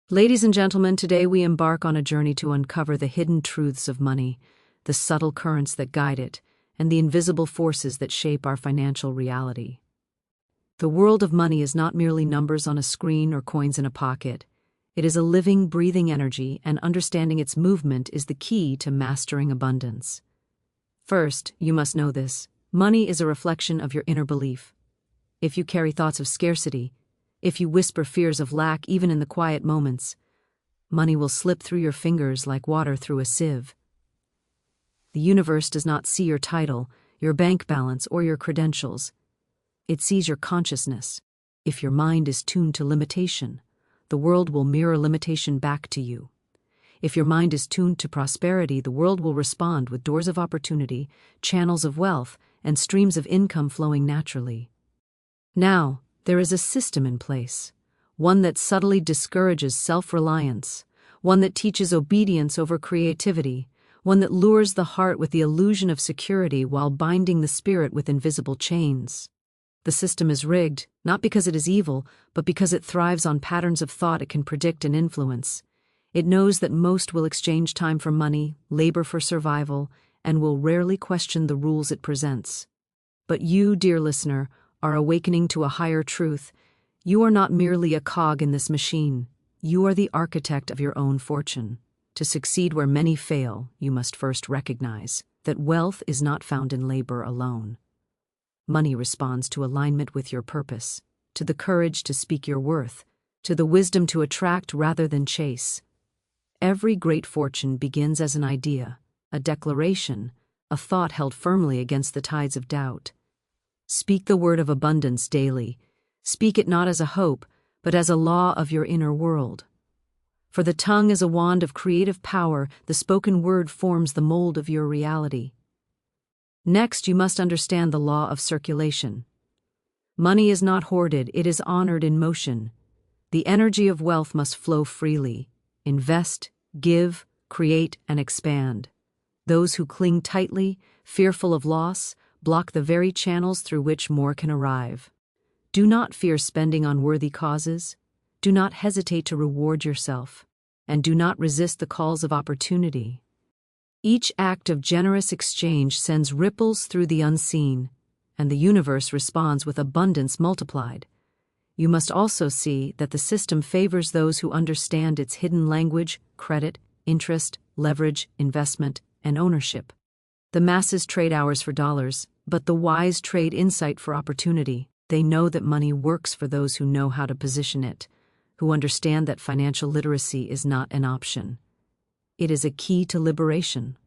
Ladies and gentlemen, today we embark on a journey to uncover the hidden truths of money, the subtle currents that guide it, and the invisible forces that shape our financial reality. The world of money is not merely numbers on a screen or coins in a pocket. It is a living, breathing energy, and understanding its movement is the key to mastering abundance. First, you must know this: money is a reflection of your inner belief. If you carry thoughts of scarcity, if you whisper fears of lack even in the quiet moments, money will slip through your fingers like water through a sieve. The universe does not see your title, your bank balance, or your credentials. It sees your consciousness. If your mind is tuned to limitation, the world will mirror limitation back to you. If your mind is tuned to prosperity, the world will respond with doors of opportunity, channels of wealth, and streams of income flowing naturally. Now, there is a system in place, one that subtly discourages self-reliance, one that teaches obedience over creativity, one that lures the heart with the illusion of security while binding the spirit with invisible chains. The system is rigged, not because it is evil, but because it thrives on patterns of thought it can predict and influence. It knows that most will exchange time for money, labor for survival, and will rarely question the rules it presents. But you, dear listener, are awakening to a higher truth. You are not merely a cog in this machine. You are the architect of your own fortune. To succeed where many fail, you must first recognize that wealth is not found in labor alone. Money responds to alignment with your purpose, to the courage to speak your worth, to the wisdom to attract rather than chase. Every great fortune begins as an idea, a declaration, a thought held firmly against the tides of doubt. Speak the word of abundance daily. Speak it not as a hope, but as a law of your inner world. For the tongue is a wand of creative power. The spoken word forms the mold of your reality. Next, you must understand the law of circulation. Money is not hoarded, it is honored in motion. The energy of wealth must flow freely. Invest, give, create, and expand. Those who cling tightly, fearful of loss, block the very channels through which more can arrive. Do not fear spending on worthy causes. Do not hesitate to reward yourself. And do not resist the calls of opportunity. Each act of generous exchange sends ripples through the unseen, and the universe responds with abundance multiplied. You must also see that the system favors those who understand its hidden language: credit, interest, leverage, investment, and ownership. The masses trade hours for dollars, but the wise trade insight for opportunity. They know that money works for those who know how to position it, who understand that financial literacy is not an option. It is a key to liberation.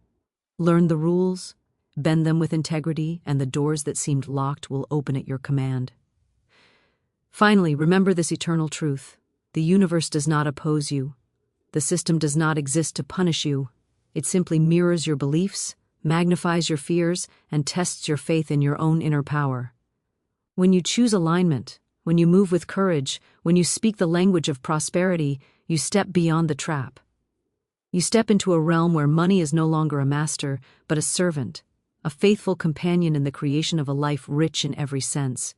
Learn the rules, bend them with integrity, and the doors that seemed locked will open at your command. Finally, remember this eternal truth: the universe does not oppose you. The system does not exist to punish you. It simply mirrors your beliefs, magnifies your fears, and tests your faith in your own inner power. When you choose alignment, when you move with courage, when you speak the language of prosperity, you step beyond the trap. You step into a realm where money is no longer a master, but a servant, a faithful companion in the creation of a life rich in every sense.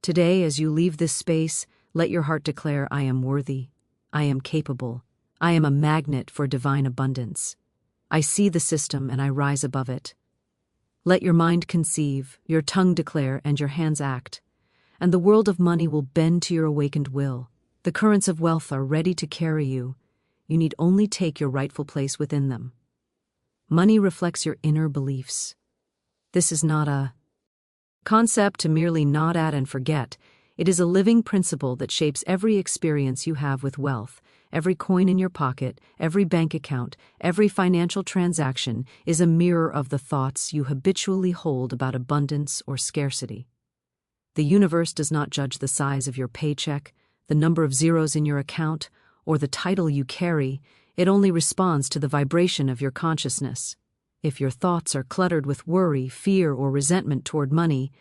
Today, as you leave this space, let your heart declare, "I am worthy. I am capable. I am a magnet for divine abundance. I see the system and I rise above it." Let your mind conceive, your tongue declare, and your hands act, and the world of money will bend to your awakened will. The currents of wealth are ready to carry you. You need only take your rightful place within them. Money reflects your inner beliefs. This is not a concept to merely nod at and forget. It is a living principle that shapes every experience you have with wealth. Every coin in your pocket, every bank account, every financial transaction is a mirror of the thoughts you habitually hold about abundance or scarcity. The universe does not judge the size of your paycheck, the number of zeros in your account, or the title you carry. It only responds to the vibration of your consciousness. If your thoughts are cluttered with worry, fear, or resentment toward money,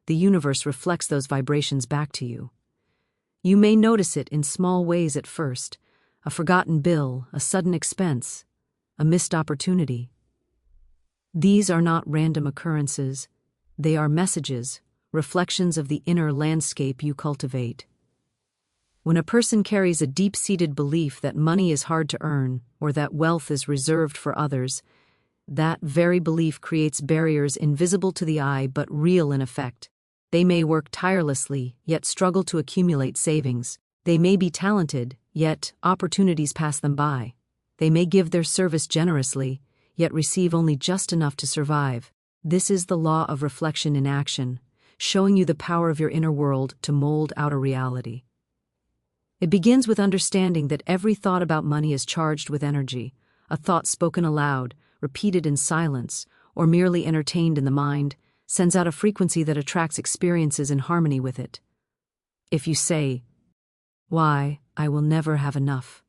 the universe reflects those vibrations back to you. You may notice it in small ways at first: a forgotten bill, a sudden expense, a missed opportunity. These are not random occurrences. They are messages, reflections of the inner landscape you cultivate. When a person carries a deep-seated belief that money is hard to earn or that wealth is reserved for others, that very belief creates barriers invisible to the eye but real in effect. They may work tirelessly, yet struggle to accumulate savings. They may be talented, yet opportunities pass them by. They may give their service generously, yet receive only just enough to survive. This is the law of reflection in action, showing you the power of your inner world to mold outer reality. It begins with understanding that every thought about money is charged with energy, a thought spoken aloud, repeated in silence, or merely entertained in the mind, sends out a frequency that attracts experiences in harmony with it. If you say, "Why, I will never have enough,"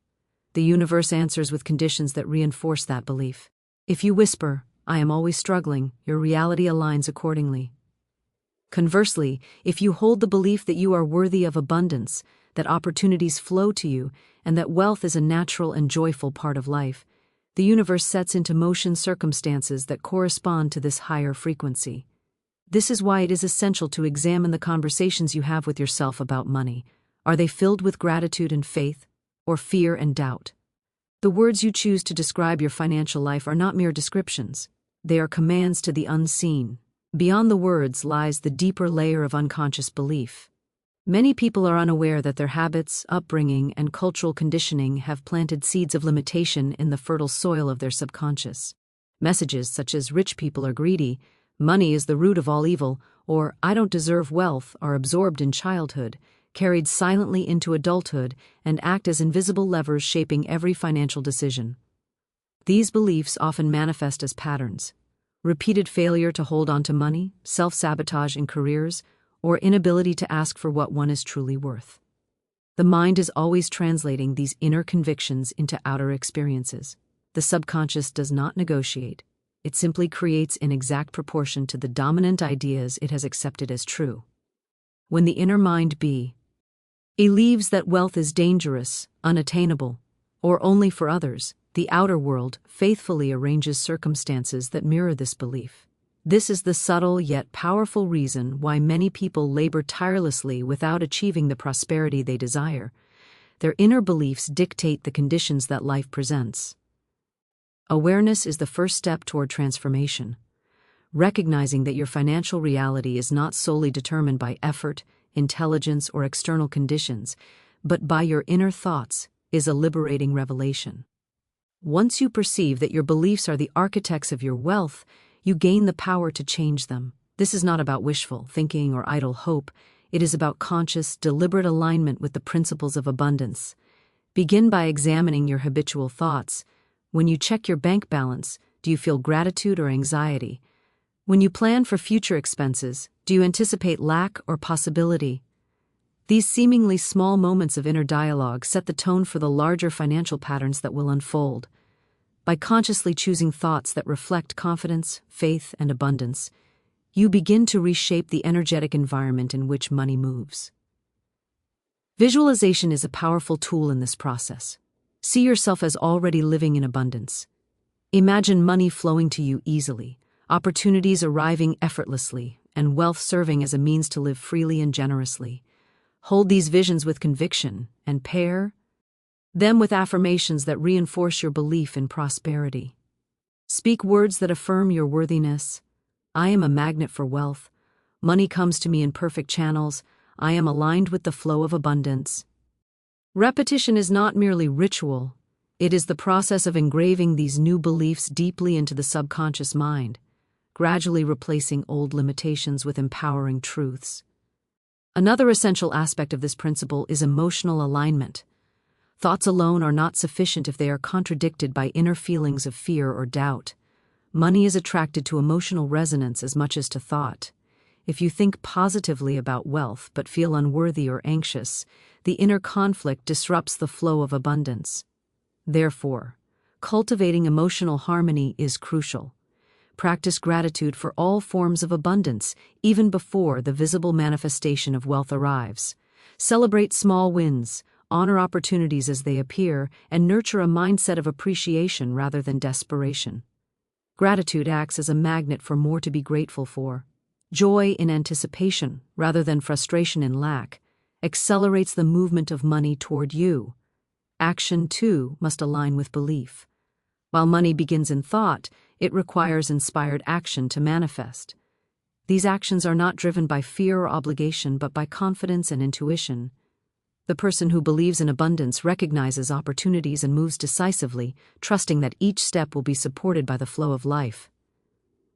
the universe answers with conditions that reinforce that belief. If you whisper, "I am always struggling," your reality aligns accordingly. Conversely, if you hold the belief that you are worthy of abundance, that opportunities flow to you, and that wealth is a natural and joyful part of life, the universe sets into motion circumstances that correspond to this higher frequency. This is why it is essential to examine the conversations you have with yourself about money. Are they filled with gratitude and faith, or fear and doubt? The words you choose to describe your financial life are not mere descriptions. They are commands to the unseen. Beyond the words lies the deeper layer of unconscious belief. Many people are unaware that their habits, upbringing, and cultural conditioning have planted seeds of limitation in the fertile soil of their subconscious. Messages such as "rich people are greedy," "money is the root of all evil," or "I don't deserve wealth" are absorbed in childhood, carried silently into adulthood, and act as invisible levers shaping every financial decision. These beliefs often manifest as patterns: repeated failure to hold on to money, self-sabotage in careers, or inability to ask for what one is truly worth. The mind is always translating these inner convictions into outer experiences. The subconscious does not negotiate. It simply creates in exact proportion to the dominant ideas it has accepted as true. When the inner mind believes that wealth is dangerous, unattainable, or only for others, the outer world faithfully arranges circumstances that mirror this belief. This is the subtle yet powerful reason why many people labor tirelessly without achieving the prosperity they desire. Their inner beliefs dictate the conditions that life presents. Awareness is the first step toward transformation. Recognizing that your financial reality is not solely determined by effort, intelligence, or external conditions, but by your inner thoughts, is a liberating revelation. Once you perceive that your beliefs are the architects of your wealth, you gain the power to change them. This is not about wishful thinking or idle hope. It is about conscious, deliberate alignment with the principles of abundance. Begin by examining your habitual thoughts. When you check your bank balance, do you feel gratitude or anxiety? When you plan for future expenses, do you anticipate lack or possibility? These seemingly small moments of inner dialogue set the tone for the larger financial patterns that will unfold. By consciously choosing thoughts that reflect confidence, faith, and abundance, you begin to reshape the energetic environment in which money moves. Visualization is a powerful tool in this process. See yourself as already living in abundance. Imagine money flowing to you easily, opportunities arriving effortlessly, and wealth serving as a means to live freely and generously. Hold these visions with conviction and pair them with affirmations that reinforce your belief in prosperity. Speak words that affirm your worthiness. I am a magnet for wealth. Money comes to me in perfect channels. I am aligned with the flow of abundance. Repetition is not merely ritual. It is the process of engraving these new beliefs deeply into the subconscious mind, gradually replacing old limitations with empowering truths. Another essential aspect of this principle is emotional alignment. Thoughts alone are not sufficient if they are contradicted by inner feelings of fear or doubt. Money is attracted to emotional resonance as much as to thought. If you think positively about wealth but feel unworthy or anxious, the inner conflict disrupts the flow of abundance. Therefore, cultivating emotional harmony is crucial. Practice gratitude for all forms of abundance, even before the visible manifestation of wealth arrives. Celebrate small wins, honor opportunities as they appear, and nurture a mindset of appreciation rather than desperation. Gratitude acts as a magnet for more to be grateful for. Joy in anticipation rather than frustration in lack, accelerates the movement of money toward you. Action, too, must align with belief. While money begins in thought, it requires inspired action to manifest. These actions are not driven by fear or obligation, but by confidence and intuition. The person who believes in abundance recognizes opportunities and moves decisively, trusting that each step will be supported by the flow of life.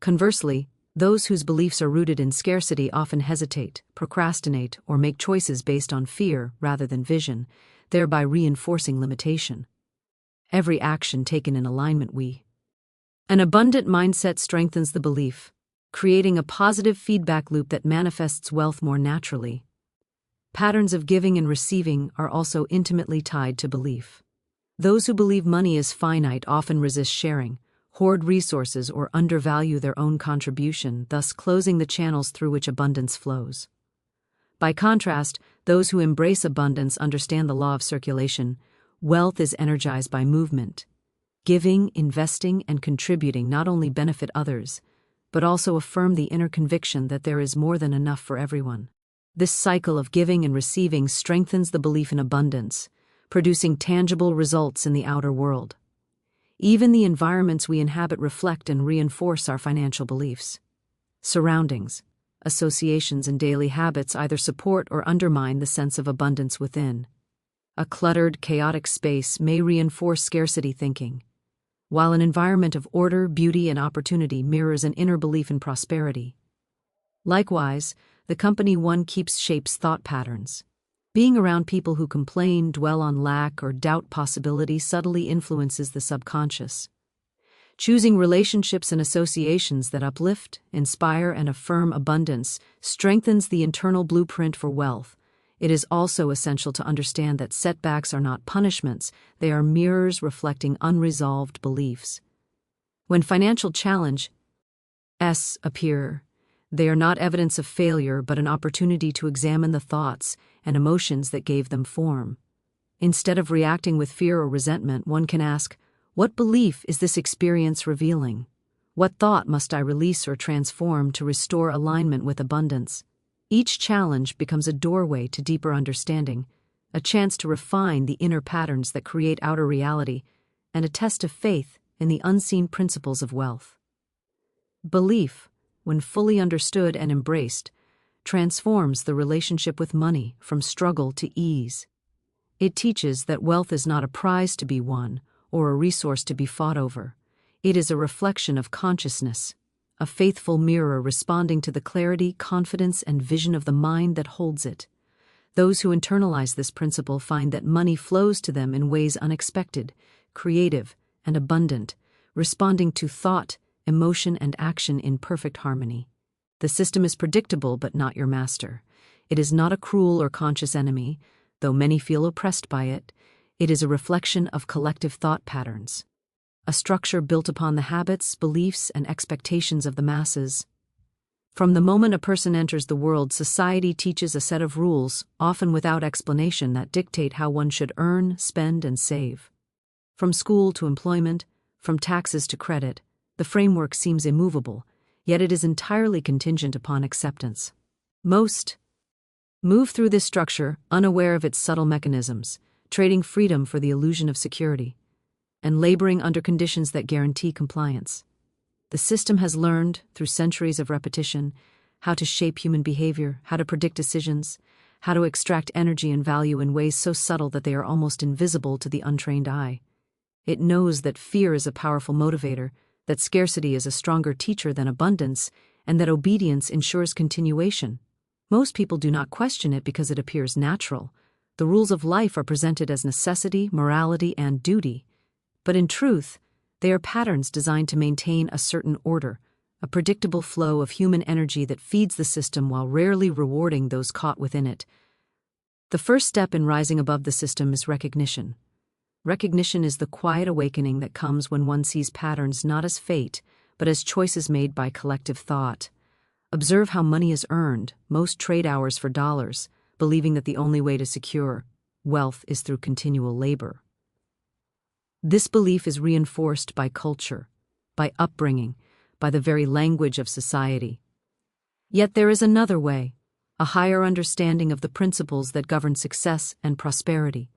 Conversely, those whose beliefs are rooted in scarcity often hesitate, procrastinate, or make choices based on fear rather than vision, thereby reinforcing limitation. Every action taken in alignment An abundant mindset strengthens the belief, creating a positive feedback loop that manifests wealth more naturally. Patterns of giving and receiving are also intimately tied to belief. Those who believe money is finite often resist sharing, hoard resources, or undervalue their own contribution, thus closing the channels through which abundance flows. By contrast, those who embrace abundance understand the law of circulation. Wealth is energized by movement. Giving, investing, and contributing not only benefit others, but also affirm the inner conviction that there is more than enough for everyone. This cycle of giving and receiving strengthens the belief in abundance, producing tangible results in the outer world. Even the environments we inhabit reflect and reinforce our financial beliefs. Surroundings, associations, and daily habits either support or undermine the sense of abundance within. A cluttered, chaotic space may reinforce scarcity thinking, while an environment of order, beauty, and opportunity mirrors an inner belief in prosperity. Likewise, the company one keeps shapes thought patterns. Being around people who complain, dwell on lack, or doubt possibility subtly influences the subconscious. Choosing relationships and associations that uplift, inspire, and affirm abundance strengthens the internal blueprint for wealth. It is also essential to understand that setbacks are not punishments, they are mirrors reflecting unresolved beliefs. When financial challenges appear, they are not evidence of failure but an opportunity to examine the thoughts and emotions that gave them form. Instead of reacting with fear or resentment, one can ask, what belief is this experience revealing? What thought must I release or transform to restore alignment with abundance? Each challenge becomes a doorway to deeper understanding, a chance to refine the inner patterns that create outer reality, and a test of faith in the unseen principles of wealth. Belief, when fully understood and embraced, transforms the relationship with money from struggle to ease. It teaches that wealth is not a prize to be won or a resource to be fought over. It is a reflection of consciousness, a faithful mirror responding to the clarity, confidence, and vision of the mind that holds it. Those who internalize this principle find that money flows to them in ways unexpected, creative, and abundant, responding to thought, emotion, and action in perfect harmony. The system is predictable but not your master. It is not a cruel or conscious enemy, though many feel oppressed by it. It is a reflection of collective thought patterns, a structure built upon the habits, beliefs, and expectations of the masses. From the moment a person enters the world, society teaches a set of rules, often without explanation, that dictate how one should earn, spend, and save. From school to employment, from taxes to credit, the framework seems immovable, yet it is entirely contingent upon acceptance. Most move through this structure unaware of its subtle mechanisms, trading freedom for the illusion of security, and laboring under conditions that guarantee compliance. The system has learned, through centuries of repetition, how to shape human behavior, how to predict decisions, how to extract energy and value in ways so subtle that they are almost invisible to the untrained eye. It knows that fear is a powerful motivator, that scarcity is a stronger teacher than abundance, and that obedience ensures continuation. Most people do not question it because it appears natural. The rules of life are presented as necessity, morality, and duty. But in truth, they are patterns designed to maintain a certain order, a predictable flow of human energy that feeds the system while rarely rewarding those caught within it. The first step in rising above the system is recognition. Recognition is the quiet awakening that comes when one sees patterns not as fate, but as choices made by collective thought. Observe how money is earned, most trade hours for dollars, believing that the only way to secure wealth is through continual labor. This belief is reinforced by culture, by upbringing, by the very language of society. Yet there is another way, a a higher understanding of the principles that govern success and prosperity,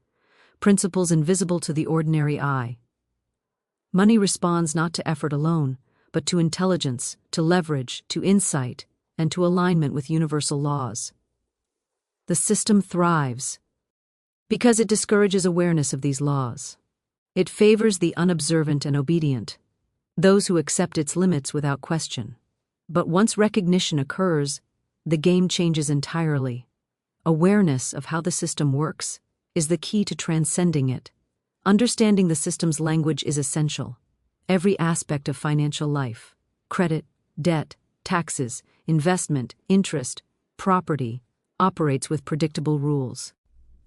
principles invisible to the ordinary eye. Money responds not to effort alone, but to intelligence, to leverage, to insight, and to alignment with universal laws. The system thrives because it discourages awareness of these laws. It favors the unobservant and obedient, those who accept its limits without question. But once recognition occurs, the game changes entirely. Awareness of how the system works is the key to transcending it. Understanding the system's language is essential. Every aspect of financial life, credit, debt, taxes, investment, interest, property, operates with predictable rules.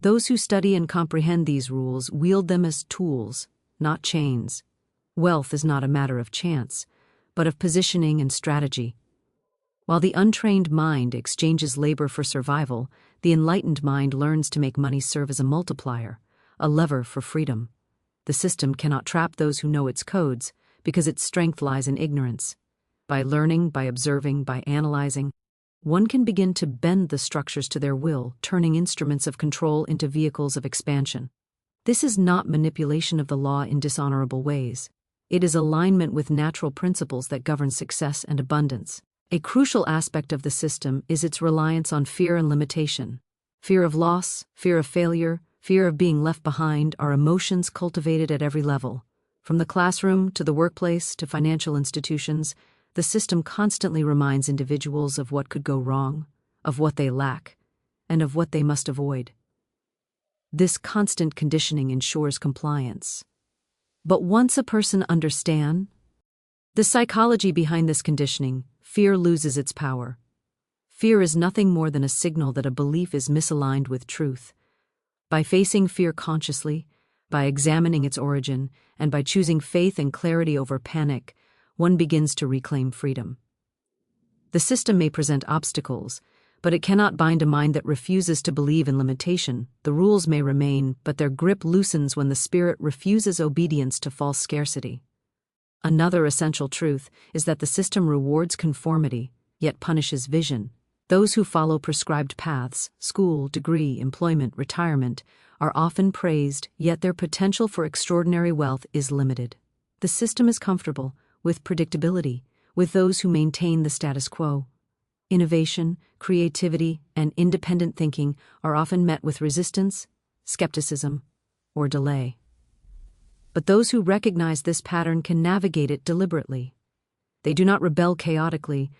Those who study and comprehend these rules wield them as tools, not chains. Wealth is not a matter of chance, but of positioning and strategy. While the untrained mind exchanges labor for survival, the enlightened mind learns to make money serve as a multiplier, a lever for freedom. The system cannot trap those who know its codes, because its strength lies in ignorance. By learning, by observing, by analyzing, one can begin to bend the structures to their will, turning instruments of control into vehicles of expansion. This is not manipulation of the law in dishonorable ways. It is alignment with natural principles that govern success and abundance. A crucial aspect of the system is its reliance on fear and limitation. Fear of loss, fear of failure, fear of being left behind are emotions cultivated at every level. From the classroom to the workplace to financial institutions, the system constantly reminds individuals of what could go wrong, of what they lack, and of what they must avoid. This constant conditioning ensures compliance. But once a person understands the psychology behind this conditioning, fear loses its power. Fear is nothing more than a signal that a belief is misaligned with truth. By facing fear consciously, by examining its origin, and by choosing faith and clarity over panic, one begins to reclaim freedom. The system may present obstacles, but it cannot bind a mind that refuses to believe in limitation. The rules may remain, but their grip loosens when the spirit refuses obedience to false scarcity. Another essential truth is that the system rewards conformity, yet punishes vision. Those who follow prescribed paths, school, degree, employment, retirement, are often praised, yet their potential for extraordinary wealth is limited. The system is comfortable with predictability, with those who maintain the status quo. Innovation, creativity, and independent thinking are often met with resistance, skepticism, or delay. But those who recognize this pattern can navigate it deliberately. They do not rebel chaotically,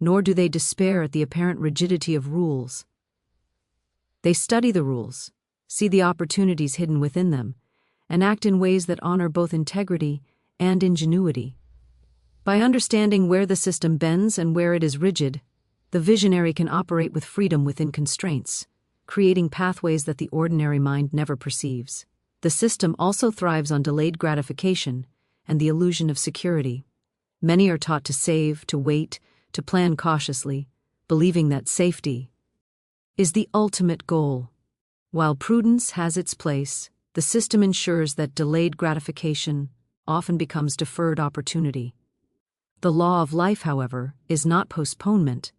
nor do they despair at the apparent rigidity of rules. They study the rules, see the opportunities hidden within them, and act in ways that honor both integrity and ingenuity. By understanding where the system bends and where it is rigid, the visionary can operate with freedom within constraints, creating pathways that the ordinary mind never perceives. The system also thrives on delayed gratification and the illusion of security. Many are taught to save, to wait, to plan cautiously, believing that safety is the ultimate goal. While prudence has its place, the system ensures that delayed gratification often becomes deferred opportunity. The law of life, however, is not postponement,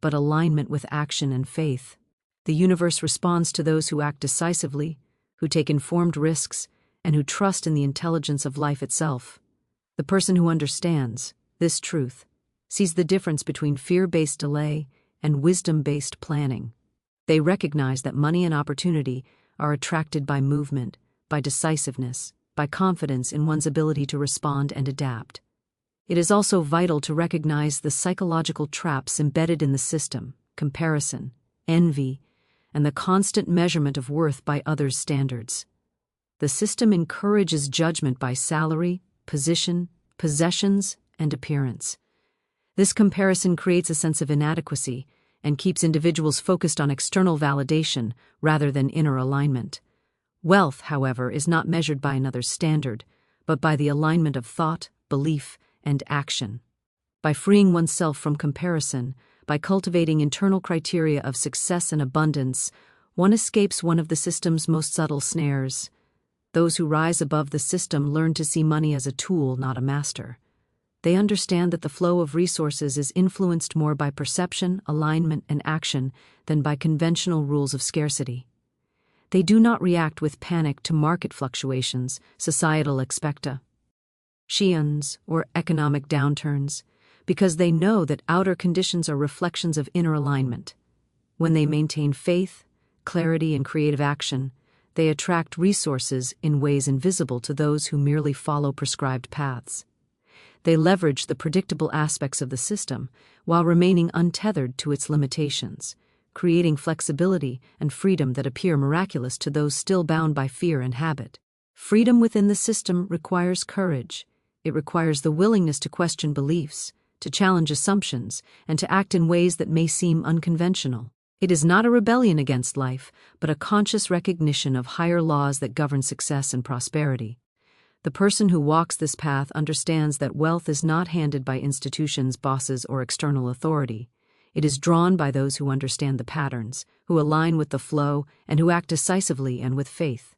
but alignment with action and faith. The universe responds to those who act decisively, who take informed risks, and who trust in the intelligence of life itself. The person who understands this truth sees the difference between fear-based delay and wisdom-based planning. They recognize that money and opportunity are attracted by movement, by decisiveness, by confidence in one's ability to respond and adapt. It is also vital to recognize the psychological traps embedded in the system: comparison, envy, and the constant measurement of worth by others' standards. The system encourages judgment by salary, position, possessions, and appearance. This comparison creates a sense of inadequacy and keeps individuals focused on external validation rather than inner alignment. Wealth, however, is not measured by another's standard, but by the alignment of thought, belief, and action. By freeing oneself from comparison, by cultivating internal criteria of success and abundance, one escapes one of the system's most subtle snares. Those who rise above the system learn to see money as a tool, not a master. They understand that the flow of resources is influenced more by perception, alignment, and action than by conventional rules of scarcity. They do not react with panic to market fluctuations, societal expectations, or economic downturns, because they know that outer conditions are reflections of inner alignment. When they maintain faith, clarity, and creative action, they attract resources in ways invisible to those who merely follow prescribed paths. They leverage the predictable aspects of the system while remaining untethered to its limitations, creating flexibility and freedom that appear miraculous to those still bound by fear and habit. Freedom within the system requires courage. It requires the willingness to question beliefs, to challenge assumptions, and to act in ways that may seem unconventional. It is not a rebellion against life, but a conscious recognition of higher laws that govern success and prosperity. The person who walks this path understands that wealth is not handed by institutions, bosses, or external authority. It is drawn by those who understand the patterns, who align with the flow, and who act decisively and with faith.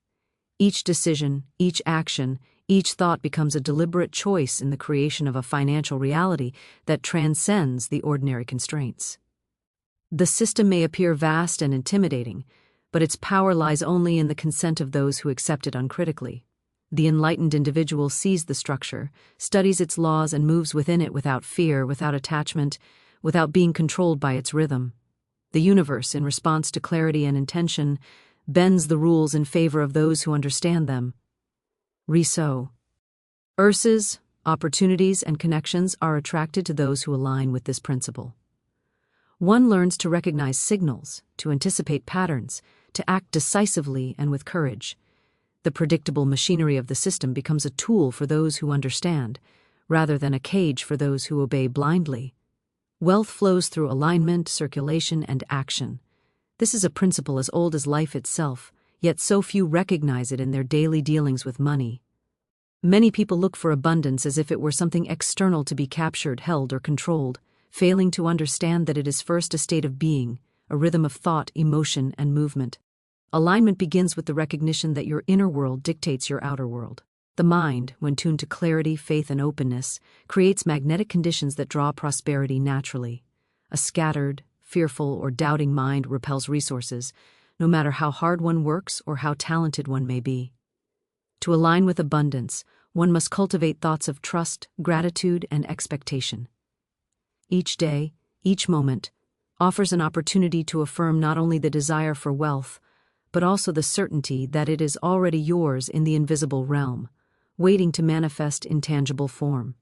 Each decision, each action, each thought becomes a deliberate choice in the creation of a financial reality that transcends the ordinary constraints. The system may appear vast and intimidating, but its power lies only in the consent of those who accept it uncritically. The enlightened individual sees the structure, studies its laws, and moves within it without fear, without attachment, without being controlled by its rhythm. The universe, in response to clarity and intention, bends the rules in favor of those who understand them. Resources, opportunities, and connections are attracted to those who align with this principle. One learns to recognize signals, to anticipate patterns, to act decisively and with courage. The predictable machinery of the system becomes a tool for those who understand, rather than a cage for those who obey blindly. Wealth flows through alignment, circulation, and action. This is a principle as old as life itself, yet so few recognize it in their daily dealings with money. Many people look for abundance as if it were something external to be captured, held, or controlled, failing to understand that it is first a state of being, a rhythm of thought, emotion, and movement. Alignment begins with the recognition that your inner world dictates your outer world. The mind, when tuned to clarity, faith, and openness, creates magnetic conditions that draw prosperity naturally. A scattered, fearful, or doubting mind repels resources, no matter how hard one works or how talented one may be. To align with abundance, one must cultivate thoughts of trust, gratitude, and expectation. Each day, each moment, offers an opportunity to affirm not only the desire for wealth, but also the certainty that it is already yours in the invisible realm, waiting to manifest in tangible form.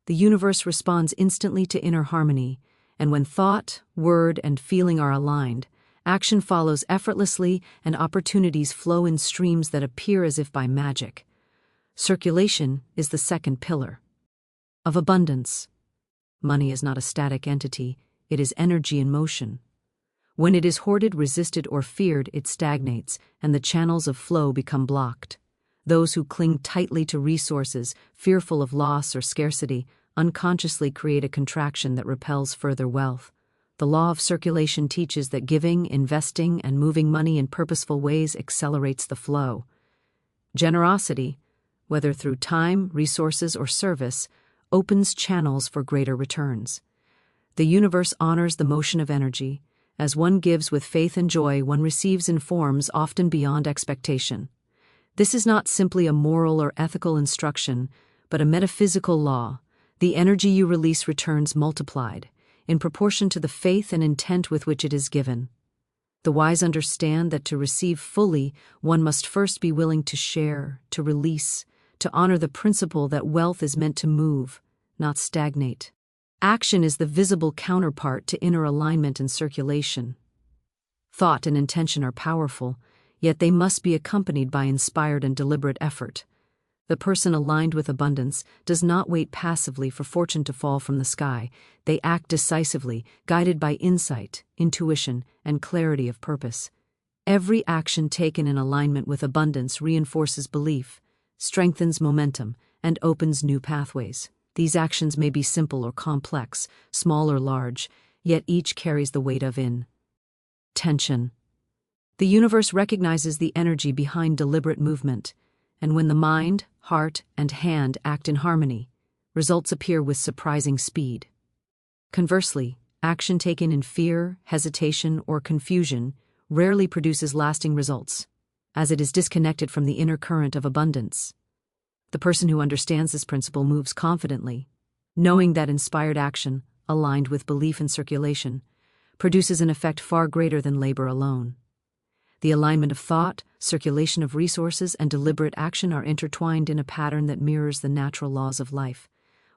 The universe responds instantly to inner harmony, and when thought, word, and feeling are aligned, action follows effortlessly and opportunities flow in streams that appear as if by magic. Circulation is the second pillar of abundance. Money is not a static entity, it is energy in motion. When it is hoarded, resisted, or feared, it stagnates, and the channels of flow become blocked. Those who cling tightly to resources, fearful of loss or scarcity, unconsciously create a contraction that repels further wealth. The law of circulation teaches that giving, investing, and moving money in purposeful ways accelerates the flow. Generosity, whether through time, resources, or service, opens channels for greater returns. The universe honors the motion of energy. As one gives with faith and joy, one receives in forms often beyond expectation. This is not simply a moral or ethical instruction, but a metaphysical law. The energy you release returns multiplied, in proportion to the faith and intent with which it is given. The wise understand that to receive fully, one must first be willing to share, to release, to honor the principle that wealth is meant to move, not stagnate. Action is the visible counterpart to inner alignment and circulation. Thought and intention are powerful, yet they must be accompanied by inspired and deliberate effort. The person aligned with abundance does not wait passively for fortune to fall from the sky. They act decisively, guided by insight, intuition, and clarity of purpose. Every action taken in alignment with abundance reinforces belief, strengthens momentum, and opens new pathways. These actions may be simple or complex, small or large, yet each carries the weight of intention. The universe recognizes the energy behind deliberate movement, and when the mind, heart, and hand act in harmony, results appear with surprising speed. Conversely, action taken in fear, hesitation, or confusion rarely produces lasting results, as it is disconnected from the inner current of abundance. The person who understands this principle moves confidently, knowing that inspired action, aligned with belief in circulation, produces an effect far greater than labor alone. The alignment of thought, circulation of resources, and deliberate action are intertwined in a pattern that mirrors the natural laws of life.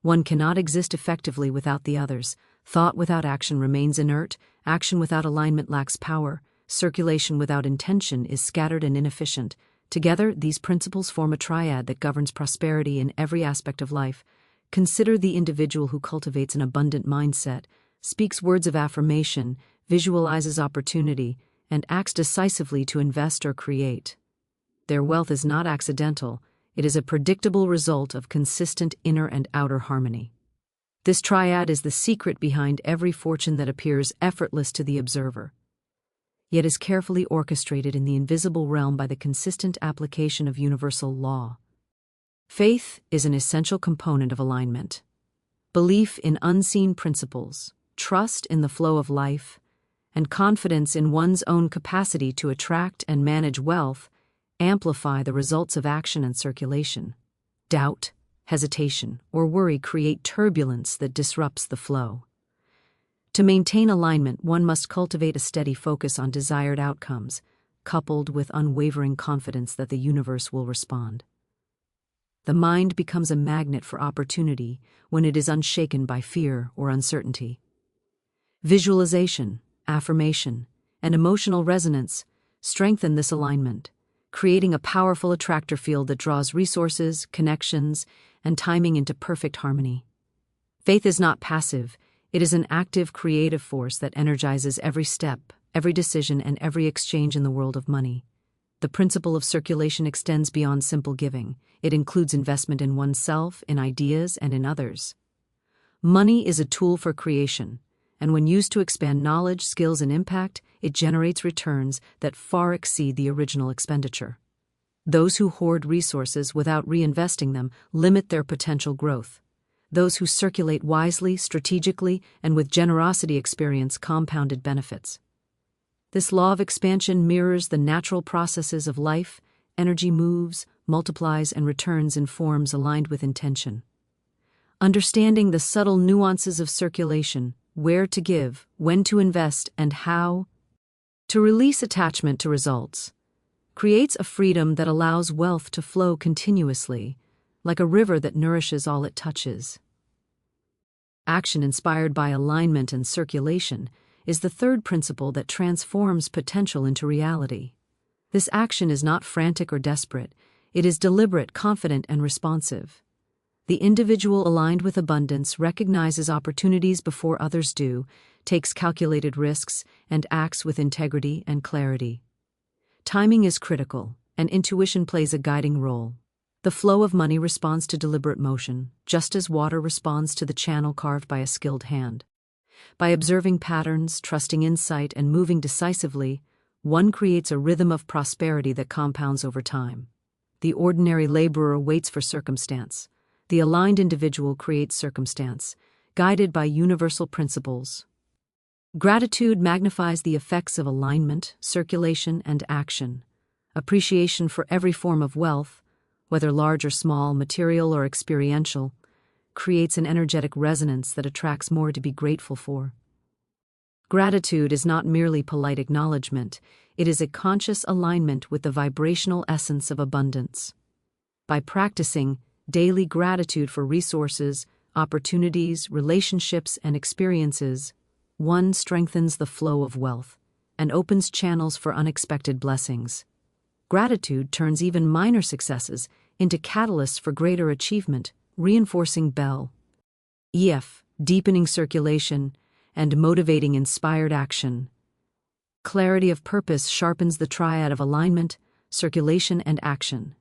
One cannot exist effectively without the others. Thought without action remains inert, action without alignment lacks power, circulation without intention is scattered and inefficient. Together, these principles form a triad that governs prosperity in every aspect of life. Consider the individual who cultivates an abundant mindset, speaks words of affirmation, visualizes opportunity, and acts decisively to invest or create. Their wealth is not accidental, it is a predictable result of consistent inner and outer harmony. This triad is the secret behind every fortune that appears effortless to the observer, yet is carefully orchestrated in the invisible realm by the consistent application of universal law. Faith is an essential component of alignment. Belief in unseen principles, trust in the flow of life, and confidence in one's own capacity to attract and manage wealth amplify the results of action and circulation. Doubt, hesitation, or worry create turbulence that disrupts the flow. To maintain alignment, one must cultivate a steady focus on desired outcomes, coupled with unwavering confidence that the universe will respond. The mind becomes a magnet for opportunity when it is unshaken by fear or uncertainty. Visualization, affirmation, and emotional resonance strengthen this alignment, creating a powerful attractor field that draws resources, connections, and timing into perfect harmony. Faith is not passive, it is an active, creative force that energizes every step, every decision, and every exchange in the world of money. The principle of circulation extends beyond simple giving. It includes investment in oneself, in ideas, and in others. Money is a tool for creation, and when used to expand knowledge, skills, and impact, it generates returns that far exceed the original expenditure. Those who hoard resources without reinvesting them limit their potential growth. Those who circulate wisely, strategically, and with generosity experience compounded benefits. This law of expansion mirrors the natural processes of life. Energy moves, multiplies, and returns in forms aligned with intention. Understanding the subtle nuances of circulation, where to give, when to invest, and how to release attachment to results, creates a freedom that allows wealth to flow continuously, like a river that nourishes all it touches. Action inspired by alignment and circulation is the third principle that transforms potential into reality. This action is not frantic or desperate, it is deliberate, confident, and responsive. The individual aligned with abundance recognizes opportunities before others do, takes calculated risks, and acts with integrity and clarity. Timing is critical, and intuition plays a guiding role. The flow of money responds to deliberate motion, just as water responds to the channel carved by a skilled hand. By observing patterns, trusting insight, and moving decisively, one creates a rhythm of prosperity that compounds over time. The ordinary laborer waits for circumstance. The aligned individual creates circumstance, guided by universal principles. Gratitude magnifies the effects of alignment, circulation, and action. Appreciation for every form of wealth, whether large or small, material or experiential, creates an energetic resonance that attracts more to be grateful for. Gratitude is not merely polite acknowledgement, it is a conscious alignment with the vibrational essence of abundance. By practicing daily gratitude for resources, opportunities, relationships, and experiences, one strengthens the flow of wealth and opens channels for unexpected blessings. Gratitude turns even minor successes into catalysts for greater achievement, reinforcing deepening circulation, and motivating inspired action. Clarity of purpose sharpens the triad of alignment, circulation, and action.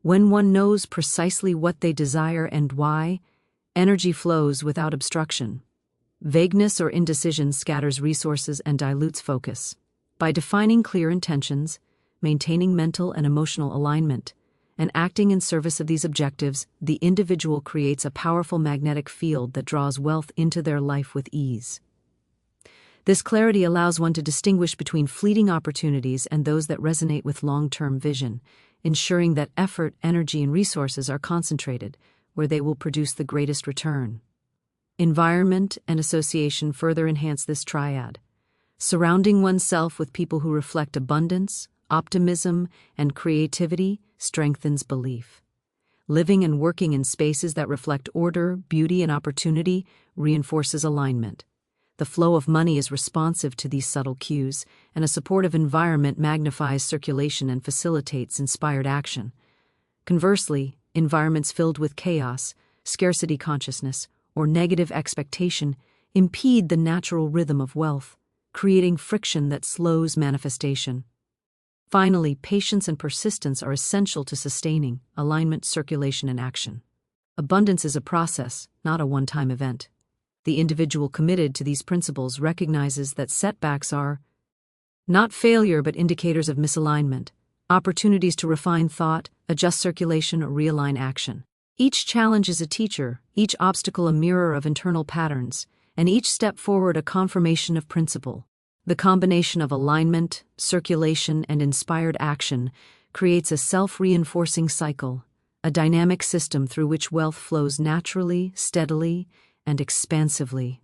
When one knows precisely what they desire and why, energy flows without obstruction. Vagueness or indecision scatters resources and dilutes focus. By defining clear intentions, maintaining mental and emotional alignment, and acting in service of these objectives, the individual creates a powerful magnetic field that draws wealth into their life with ease. This clarity allows one to distinguish between fleeting opportunities and those that resonate with long-term vision, ensuring that effort, energy, and resources are concentrated where they will produce the greatest return. Environment and association further enhance this triad. Surrounding oneself with people who reflect abundance, optimism, and creativity strengthens belief. Living and working in spaces that reflect order, beauty, and opportunity reinforces alignment. The flow of money is responsive to these subtle cues, and a supportive environment magnifies circulation and facilitates inspired action. Conversely, environments filled with chaos, scarcity consciousness, or negative expectation impede the natural rhythm of wealth, creating friction that slows manifestation. Finally, patience and persistence are essential to sustaining alignment, circulation, and action. Abundance is a process, not a one-time event. The individual committed to these principles recognizes that setbacks are not failure but indicators of misalignment, opportunities to refine thought, adjust circulation, or realign action. Each challenge is a teacher, each obstacle a mirror of internal patterns, and each step forward a confirmation of principle. The combination of alignment, circulation, and inspired action creates a self-reinforcing cycle, a dynamic system through which wealth flows naturally, steadily, and expansively.